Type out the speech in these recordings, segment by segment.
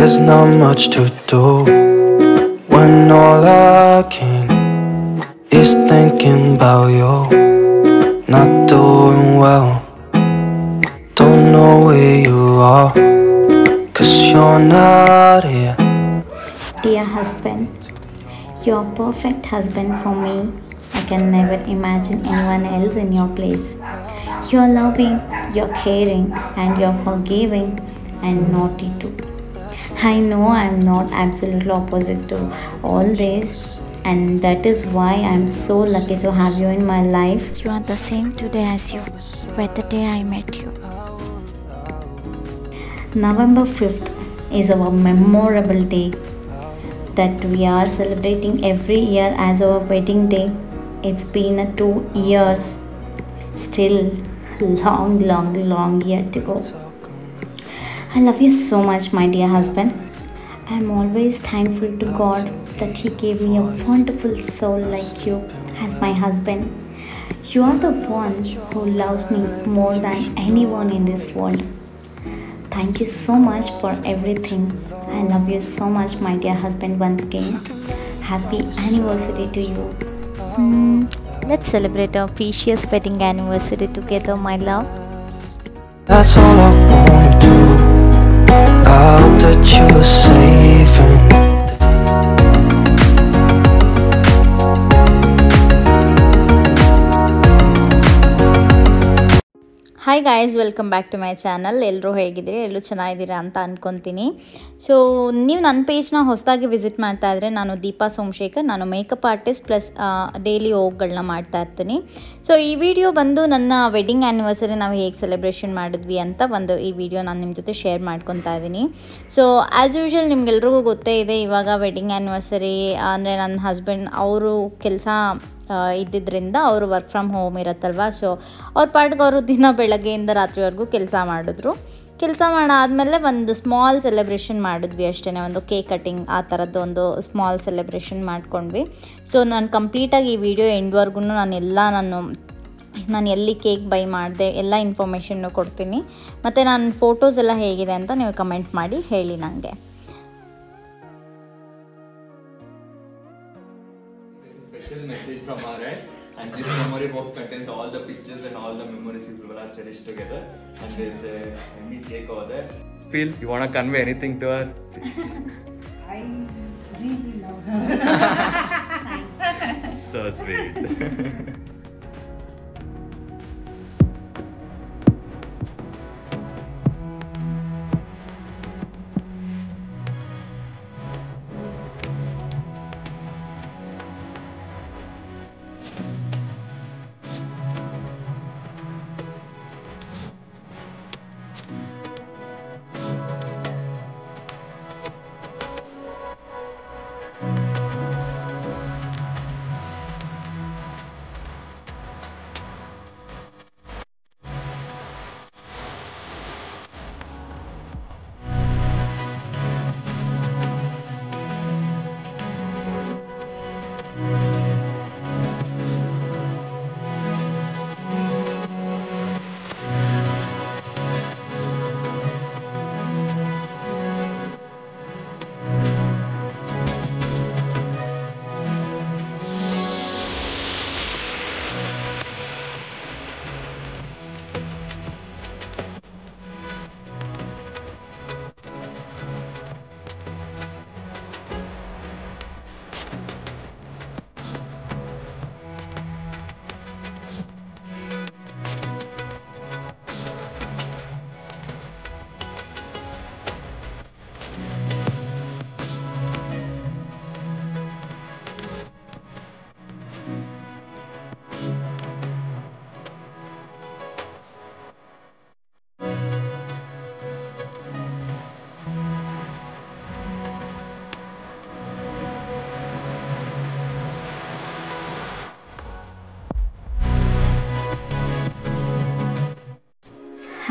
There's not much to do when all I can is thinking about you. Not doing well, don't know where you are, 'cause you're not here. Dear husband, you're a perfect husband for me. I can never imagine anyone else in your place. You're loving, you're caring, and you're forgiving and naughty too. I know I'm not absolutely opposite to all this, and that is why I'm so lucky to have you in my life. You are the same today as you were the day I met you. November 5th is our memorable day that we are celebrating every year as our wedding day. It's been 2 years, still long year to go. I love you so much, my dear husband. I'm always thankful to God that He gave me a wonderful soul like you as my husband. You are the one who loves me more than anyone in this world. Thank you so much for everything. I love you so much, my dear husband, once again. Happy anniversary to you. Let's celebrate our precious wedding anniversary together, my love. That's all I wanna do. I hope that you are safe and hi guys, welcome back to my channel. ಎಲ್ಲರೂ ಹೇಗಿದ್ದೀರಿ? ಎಲ್ಲರೂ ಚೆನ್ನಾಗಿದ್ದೀರಾ ಅಂತ ಅಂದ್ಕೊತೀನಿ. So ನೀವು ನನ್ನ ಪೇಜ್ನ ಹೊಸದಾಗಿ visit ಮಾಡ್ತಾ ಇದ್ದರೆ, ನಾನು ದೀಪಾ ಸೋಮಶೇಖರ್. ನಾನು ಮೇಕಪ್ ಆರ್ಟಿಸ್ಟ್ ಪ್ಲಸ್ ಡೈಲಿ ಹೋಗ್ಗಳನ್ನ ಮಾಡ್ತಾ ಇರ್ತೀನಿ. ಸೊ ಈ ವಿಡಿಯೋ ಬಂದು ನನ್ನ ವೆಡ್ಡಿಂಗ್ ಆ್ಯನಿವರ್ಸರಿ ನಾವು ಹೇಗೆ ಸೆಲೆಬ್ರೇಷನ್ ಮಾಡಿದ್ವಿ ಅಂತ ಈ ವಿಡಿಯೋ ನಾನು ನಿಮ್ಮ ಜೊತೆ ಶೇರ್ ಮಾಡ್ಕೊತಾ ಇದ್ದೀನಿ. ಸೊ ಆ್ಯಸ್ ಯೂಶ್ವಲ್ ನಿಮ್ಗೆಲ್ರಿಗೂ ಗೊತ್ತೇ ಇದೆ, ಇವಾಗ ವೆಡ್ಡಿಂಗ್ ಆ್ಯನಿವರ್ಸರಿ ಅಂದರೆ ನನ್ನ ಹಸ್ಬೆಂಡ್ ಅವರು ಕೆಲಸ ಇದ್ದಿದ್ದರಿಂದ ಅವರು ವರ್ಕ್ ಫ್ರಮ್ ಹೋಮ್ ಇರುತ್ತಲ್ವ. ಸೊ ಅವ್ರ ಪಾಟ್ಗೆ ಅವರು ದಿನ ಬೆಳಗ್ಗೆಯಿಂದ ರಾತ್ರಿವರೆಗೂ ಕೆಲಸ ಮಾಡಿದ್ರು. ಕೆಲಸ ಮಾಡಾದಮೇಲೆ ಒಂದು ಸ್ಮಾಲ್ ಸೆಲೆಬ್ರೇಷನ್ ಮಾಡಿದ್ವಿ ಅಷ್ಟೇ, ಒಂದು ಕೇಕ್ ಕಟ್ಟಿಂಗ್ ಆ ಥರದ್ದು ಒಂದು ಸ್ಮಾಲ್ ಸೆಲೆಬ್ರೇಷನ್ ಮಾಡ್ಕೊಂಡ್ವಿ. ಸೊ ನಾನು ಕಂಪ್ಲೀಟಾಗಿ ಈ ವಿಡಿಯೋ ಎಂಡ್ವರೆಗೂ ನಾನು ಎಲ್ಲಿ ಕೇಕ್ ಬೈ ಮಾಡಿದೆ ಎಲ್ಲ ಇನ್ಫಾರ್ಮೇಷನ್ನು ಕೊಡ್ತೀನಿ. ಮತ್ತು ನಾನು ಫೋಟೋಸ್ ಎಲ್ಲ ಹೇಗಿದೆ ಅಂತ ನೀವು ಕಮೆಂಟ್ ಮಾಡಿ ಹೇಳಿ ನನಗೆ. Special message from our end, and this memory box contains all the pictures and all the memories we will have cherished together. And there's a mini cake over there. Feel you want to convey anything to her? I really love her. So sweet.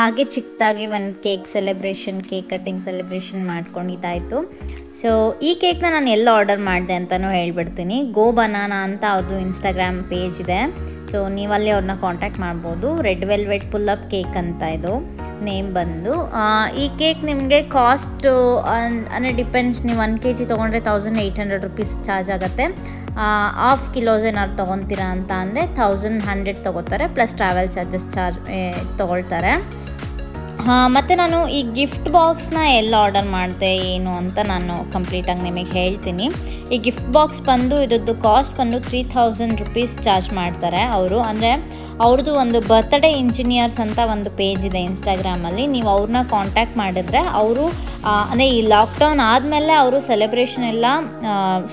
ಹಾಗೆ ಚಿಕ್ಕದಾಗಿ ಒಂದು cake celebration, cake cutting celebration ಮಾಡ್ಕೊಂಡಿದ್ದಾಯಿತು. So ಈ ಕೇಕ್ನ ನಾನು ಎಲ್ಲ order ಮಾಡಿದೆ ಅಂತಲೂ ಹೇಳ್ಬಿಡ್ತೀನಿ. ಗೋ ಬನಾನಾ ಅಂತ ಅವ್ರದ್ದು ಇನ್ಸ್ಟಾಗ್ರಾಮ್ ಪೇಜ್ ಇದೆ. ಸೊ ನೀವಲ್ಲಿ ಅವ್ರನ್ನ ಕಾಂಟ್ಯಾಕ್ಟ್ ಮಾಡ್ಬೋದು. ರೆಡ್ ವೆಲ್ವೆಟ್ ಪುಲ್ಲಪ್ ಕೇಕ್ ಅಂತ ಇದು ನೇಮ್ ಬಂದು. ಈ ಕೇಕ್ ನಿಮಗೆ ಕಾಸ್ಟ್ ಅಂದರೆ ಡಿಪೆಂಡ್ಸ್. ನೀವು 1 kg ತೊಗೊಂಡ್ರೆ 1800 rupees ಚಾರ್ಜ್ ಆಗುತ್ತೆ. ಹಾಫ್ ಕಿಲೋಸ್ ಏನಾದ್ರು ತೊಗೊತೀರಾ ಅಂತ ಅಂದರೆ 1100 ತೊಗೋತಾರೆ, ಪ್ಲಸ್ ಟ್ರಾವೆಲ್ ಚಾರ್ಜಸ್ ತೊಗೊಳ್ತಾರೆ. ಮತ್ತು ನಾನು ಈ ಗಿಫ್ಟ್ ಬಾಕ್ಸ್ನ ಎಲ್ಲ ಆರ್ಡರ್ ಮಾಡಿದೆ ಏನು ಅಂತ ನಾನು ಕಂಪ್ಲೀಟಾಗಿ ನಿಮಗೆ ಹೇಳ್ತೀನಿ. ಈ ಗಿಫ್ಟ್ ಬಾಕ್ಸ್ ಬಂದು ಇದ್ರದ್ದು ಕಾಸ್ಟ್ ಬಂದು 3000 rupees ಚಾರ್ಜ್ ಮಾಡ್ತಾರೆ ಅವರು. ಅಂದರೆ ಅವ್ರದ್ದು ಒಂದು ಬರ್ತ್ಡೇ ಇಂಜಿನಿಯರ್ಸ್ ಅಂತ ಒಂದು ಪೇಜ್ ಇದೆ ಇನ್ಸ್ಟಾಗ್ರಾಮಲ್ಲಿ. ನೀವು ಅವ್ರನ್ನ ಕಾಂಟ್ಯಾಕ್ಟ್ ಮಾಡಿದ್ರೆ ಅವರು ಅಂದರೆ ಈ ಲಾಕ್ಡೌನ್ ಆದಮೇಲೆ ಅವರು ಸೆಲೆಬ್ರೇಷನ್ ಎಲ್ಲ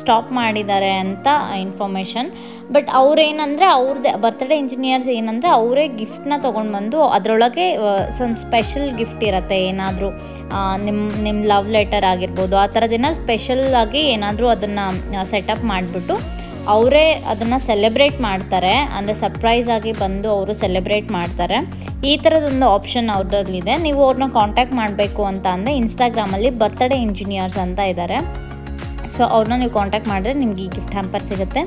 ಸ್ಟಾಪ್ ಮಾಡಿದ್ದಾರೆ ಅಂತ ಇನ್ಫಾರ್ಮೇಷನ್. ಬಟ್ ಅವ್ರೇನಂದರೆ ಅವ್ರದ್ದೇ ಬರ್ತ್ಡೇ ಇಂಜಿನಿಯರ್ಸ್ ಏನಂದರೆ ಅವರೇ ಗಿಫ್ಟ್ನ ತೊಗೊಂಡು ಬಂದು ಅದರೊಳಗೆ ಸಮ್ ಸ್ಪೆಷಲ್ ಗಿಫ್ಟ್ ಇರುತ್ತೆ. ಏನಾದರೂ ನಿಮ್ಮ ಲವ್ ಲೆಟರ್ ಆಗಿರ್ಬೋದು, ಆ ಥರದ್ದೇನಾದ್ರು ಸ್ಪೆಷಲ್ಲಾಗಿ ಏನಾದರೂ ಅದನ್ನು ಸೆಟಪ್ ಮಾಡಿಬಿಟ್ಟು ಅವರೇ ಅದನ್ನು ಸೆಲೆಬ್ರೇಟ್ ಮಾಡ್ತಾರೆ. ಅಂದರೆ ಸರ್ಪ್ರೈಸ್ ಆಗಿ ಬಂದು ಅವರು ಸೆಲೆಬ್ರೇಟ್ ಮಾಡ್ತಾರೆ. ಈ ಥರದೊಂದು ಆಪ್ಷನ್ ಅವ್ರದ್ರಲ್ಲಿದೆ. ನೀವು ಅವ್ರನ್ನ ಕಾಂಟ್ಯಾಕ್ಟ್ ಮಾಡಬೇಕು ಅಂತ ಅಂದರೆ ಇನ್ಸ್ಟಾಗ್ರಾಮಲ್ಲಿ ಬರ್ತ್ಡೇ ಇಂಜಿನಿಯರ್ಸ್ ಅಂತ ಇದ್ದಾರೆ. ಸೊ ಅವ್ರನ್ನ ನೀವು ಕಾಂಟ್ಯಾಕ್ಟ್ ಮಾಡಿದ್ರೆ ನಿಮಗೆ ಈ ಗಿಫ್ಟ್ ಹ್ಯಾಂಪರ್ ಸಿಗುತ್ತೆ.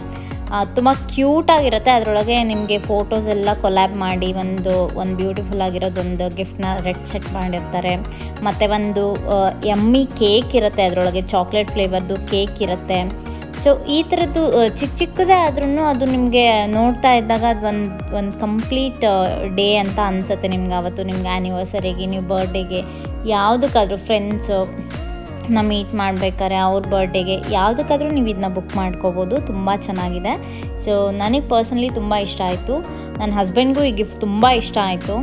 ತುಂಬ ಕ್ಯೂಟಾಗಿರುತ್ತೆ. ಅದರೊಳಗೆ ನಿಮಗೆ ಫೋಟೋಸ್ ಎಲ್ಲ ಕೊಲ್ಯಾಬ್ ಮಾಡಿ ಒಂದು ಬ್ಯೂಟಿಫುಲ್ ಆಗಿರೋದೊಂದು ಗಿಫ್ಟ್ನ ರೆಡ್ ಸೆಟ್ ಮಾಡಿರ್ತಾರೆ. ಮತ್ತು ಒಂದು ಯಮ್ಮಿ ಕೇಕ್ ಇರುತ್ತೆ, ಅದರೊಳಗೆ ಚಾಕ್ಲೇಟ್ ಫ್ಲೇವರ್ದು ಕೇಕ್ ಇರುತ್ತೆ. ಸೊ ಈ ಥರದ್ದು ಚಿಕ್ಕದೇ ಆದ್ರೂ ಅದು ನಿಮಗೆ ನೋಡ್ತಾ ಇದ್ದಾಗ ಅದು ಒಂದು ಕಂಪ್ಲೀಟ್ ಡೇ ಅಂತ ಅನಿಸುತ್ತೆ ನಿಮ್ಗೆ. ಅವತ್ತು ನಿಮ್ಗೆ ಆ್ಯನಿವರ್ಸರಿಗೆ, ನೀವು ಬರ್ಡೇಗೆ, ಯಾವುದಕ್ಕಾದ್ರೂ ಫ್ರೆಂಡ್ಸು ಮೀಟ್ ಮಾಡಬೇಕಾದ್ರೆ ಅವ್ರ ಬರ್ಡೇಗೆ ಯಾವುದಕ್ಕಾದ್ರೂ ನೀವು ಇದನ್ನ ಬುಕ್ ಮಾಡ್ಕೋಬೋದು. ತುಂಬ ಚೆನ್ನಾಗಿದೆ. ಸೊ ನನಗೆ ಪರ್ಸನಲಿ ತುಂಬ ಇಷ್ಟ ಆಯಿತು. ನನ್ನ ಹಸ್ಬೆಂಡ್ಗೂ ಈ ಗಿಫ್ಟ್ ತುಂಬ ಇಷ್ಟ ಆಯಿತು.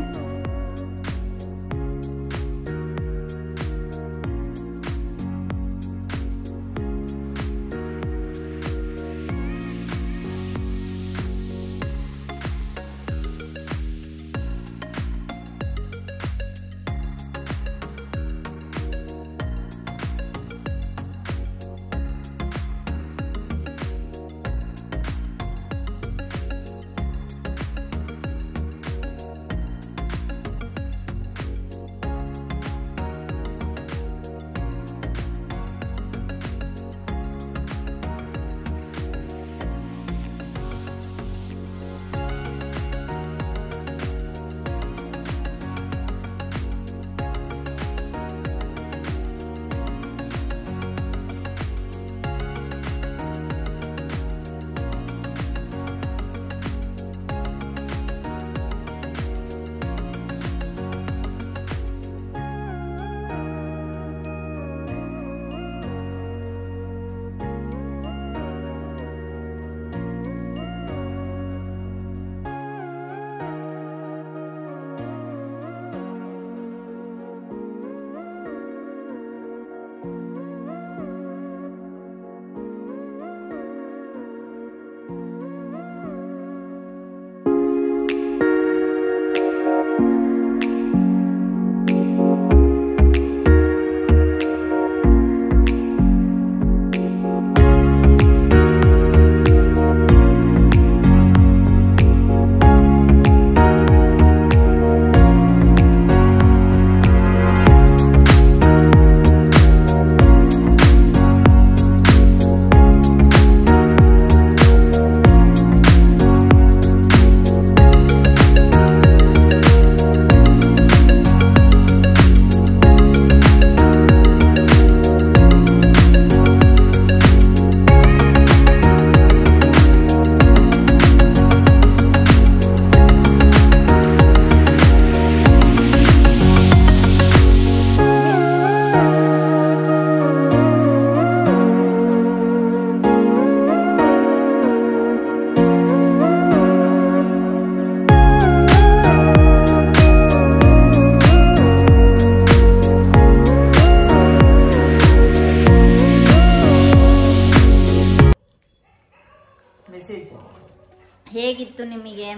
ಹೇಗಿತ್ತು ನಿಮಗೆ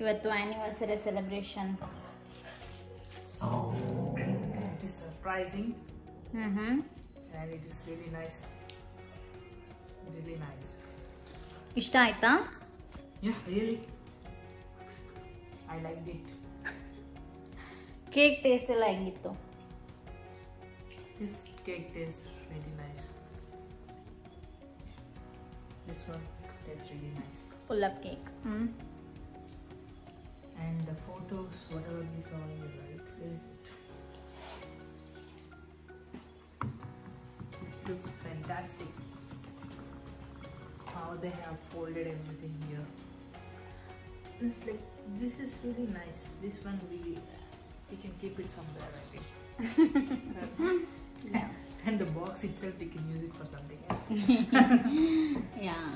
ಇವತ್ತು anniversary celebration? It is surprising. And it is really nice. Really nice. ಇಷ್ಟ ಆಯ್ತಾ? Yeah, really. I liked it. Cake taste ಎಲ್ಲ ಹೆಂಗಿತ್ತು? This cake tastes really nice. This one tastes really nice. Pull up cake. And the photos, whatever we saw in the right, where is it? This looks fantastic. How they have folded everything here. This is really nice. This one we can keep it somewhere, I think. And the box itself we can use it for something else. Yeah.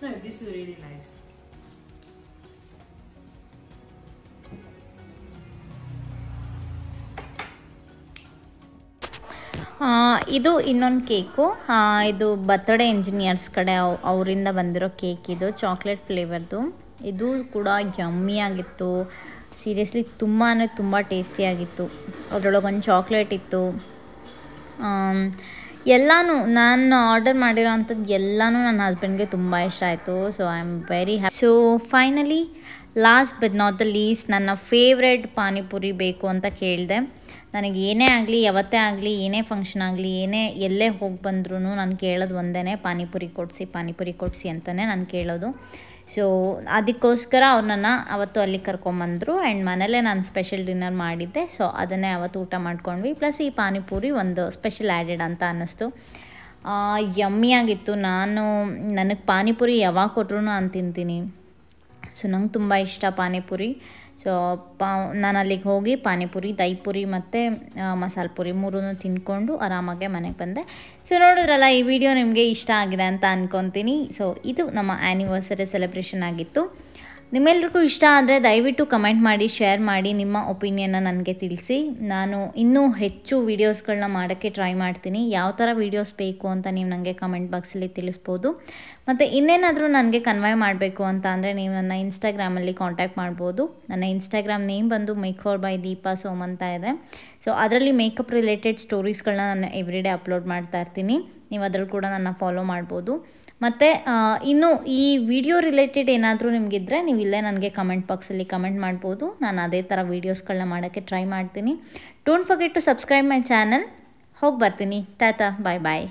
No, this is really nice. ಇದು ಇನ್ನೊಂದು cake. ಇದು birthday engineers ಕಡೆ ಅವರಿಂದ ಬಂದಿರೋ cake. ಇದು chocolate ಫ್ಲೇವರ್ದು. ಇದು ಕೂಡ ಯಮ್ಮಿಯಾಗಿತ್ತು. Seriously ತುಂಬ ಅಂದರೆ ತುಂಬ ಟೇಸ್ಟಿಯಾಗಿತ್ತು. ಅದರೊಳಗೊಂದು ಚಾಕ್ಲೇಟ್ ಇತ್ತು. ಎಲ್ಲನೂ ನಾನು ಆರ್ಡರ್ ಮಾಡಿರೋ ಅಂಥದ್ದು ಎಲ್ಲನೂ ನನ್ನ ಹಸ್ಬೆಂಡ್ಗೆ ತುಂಬ ಇಷ್ಟ ಆಯಿತು. So I am very happy. So finally last but not the least, ನನ್ನ ಫೇವ್ರೆಟ್ ಪಾನಿಪುರಿ ಬೇಕು ಅಂತ ಕೇಳಿದೆ. ನನಗೆ ಏನೇ ಆಗಲಿ, ಯಾವತ್ತೇ ಆಗಲಿ, ಏನೇ ಫಂಕ್ಷನ್ ಆಗಲಿ, ಎಲ್ಲೇ ಹೋಗಿ ಬಂದ್ರೂ ನಾನು ಕೇಳೋದು ಒಂದೇ, ಪಾನಿಪುರಿ ಕೊಡಿಸಿ ಅಂತಲೇ ನಾನು ಕೇಳೋದು. ಸೊ ಅದಕ್ಕೋಸ್ಕರ ಅವ್ರು ನನ್ನ ಅವತ್ತು ಅಲ್ಲಿ ಕರ್ಕೊಂಬಂದರು. ಆ್ಯಂಡ್ ಮನೇಲೇ ನಾನು ಸ್ಪೆಷಲ್ ಡಿನ್ನರ್ ಮಾಡಿದ್ದೆ. ಸೊ ಅದನ್ನೇ ಅವತ್ತು ಊಟ ಮಾಡ್ಕೊಂಡ್ವಿ. ಪ್ಲಸ್ ಈ ಪಾನಿಪುರಿ ಒಂದು ಸ್ಪೆಷಲ್ ಆ್ಯಡೆಡ್ ಅಂತ ಅನ್ನಿಸ್ತು. ಯಮ್ಮಿಯಾಗಿತ್ತು. ನನಗೆ ಪಾನಿಪುರಿ ಯಾವಾಗ ಕೊಟ್ಟರು ನಾನು ತಿಂತೀನಿ. ಸೊ ನಂಗೆ ತುಂಬ ಇಷ್ಟ ಪಾನಿಪುರಿ. ಸೊ ನಾನು ಅಲ್ಲಿಗೆ ಹೋಗಿ ಪಾನಿಪುರಿ, ದಹಿಪುರಿ ಮತ್ತು ಮಸಾಲೆ ಪುರಿ 3 ತಿಂದ್ಕೊಂಡು ಆರಾಮಾಗೆ ಮನೆಗೆ ಬಂದೆ. ಸೊ ನೋಡಿದ್ರಲ್ಲ, ಈ ವಿಡಿಯೋ ನಿಮಗೆ ಇಷ್ಟ ಆಗಿದೆ ಅಂತ ಅಂದ್ಕೊತೀನಿ. ಸೊ ಇದು ನಮ್ಮ ಆ್ಯನಿವರ್ಸರಿ ಸೆಲೆಬ್ರೇಷನ್ ಆಗಿತ್ತು. ನಿಮ್ಮೆಲ್ರಿಗೂ ಇಷ್ಟ ಆದರೆ ದಯವಿಟ್ಟು ಕಮೆಂಟ್ ಮಾಡಿ, ಶೇರ್ ಮಾಡಿ, ನಿಮ್ಮ ಒಪಿನಿಯನ್ನ ನನಗೆ ತಿಳಿಸಿ. ನಾನು ಇನ್ನೂ ಹೆಚ್ಚು ವೀಡಿಯೋಸ್ಗಳನ್ನ ಮಾಡೋಕ್ಕೆ ಟ್ರೈ ಮಾಡ್ತೀನಿ. ಯಾವ ಥರ ವೀಡಿಯೋಸ್ ಬೇಕು ಅಂತ ನೀವು ನನಗೆ ಕಮೆಂಟ್ ಬಾಕ್ಸಲ್ಲಿ ತಿಳಿಸ್ಬೋದು. ಮತ್ತು ಇನ್ನೇನಾದರೂ ನನಗೆ ಕನ್ವೆ ಮಾಡಬೇಕು ಅಂತ ಅಂದರೆ ನೀವು ನನ್ನ ಇನ್ಸ್ಟಾಗ್ರಾಮಲ್ಲಿ ಕಾಂಟ್ಯಾಕ್ಟ್ ಮಾಡ್ಬೋದು. ನನ್ನ ಇನ್ಸ್ಟಾಗ್ರಾಮ್ ನೇಮ್ ಬಂದು ಮೇಕ್ಓವರ್ ಬೈ ದೀಪಾ ಸೋಮ್ ಅಂತ ಇದೆ. ಸೊ ಅದರಲ್ಲಿ ಮೇಕಪ್ ರಿಲೇಟೆಡ್ ಸ್ಟೋರೀಸ್ಗಳನ್ನ ನಾನು ಎವ್ರಿಡೇ ಅಪ್ಲೋಡ್ ಮಾಡ್ತಾ ಇರ್ತೀನಿ. ನೀವು ಅದರಲ್ಲಿ ಕೂಡ ನನ್ನ ಫಾಲೋ ಮಾಡ್ಬೋದು. ಮತ್ತು ಇನ್ನು ಈ ವಿಡಿಯೋ ರಿಲೇಟೆಡ್ ಏನಾದರೂ ನಿಮಗಿದ್ರೆ ನೀವು ಇಲ್ಲೇ ನನಗೆ ಕಮೆಂಟ್ ಬಾಕ್ಸಲ್ಲಿ ಕಮೆಂಟ್ ಮಾಡ್ಬೋದು. ನಾನು ಅದೇ ಥರ ವೀಡಿಯೋಸ್ಗಳನ್ನ ಮಾಡೋಕ್ಕೆ ಟ್ರೈ ಮಾಡ್ತೀನಿ. Don't forget to subscribe my channel. ಹೋಗಿ ಬರ್ತೀನಿ. ಟಾಟಾ, ಬಾಯ್ ಬಾಯ್.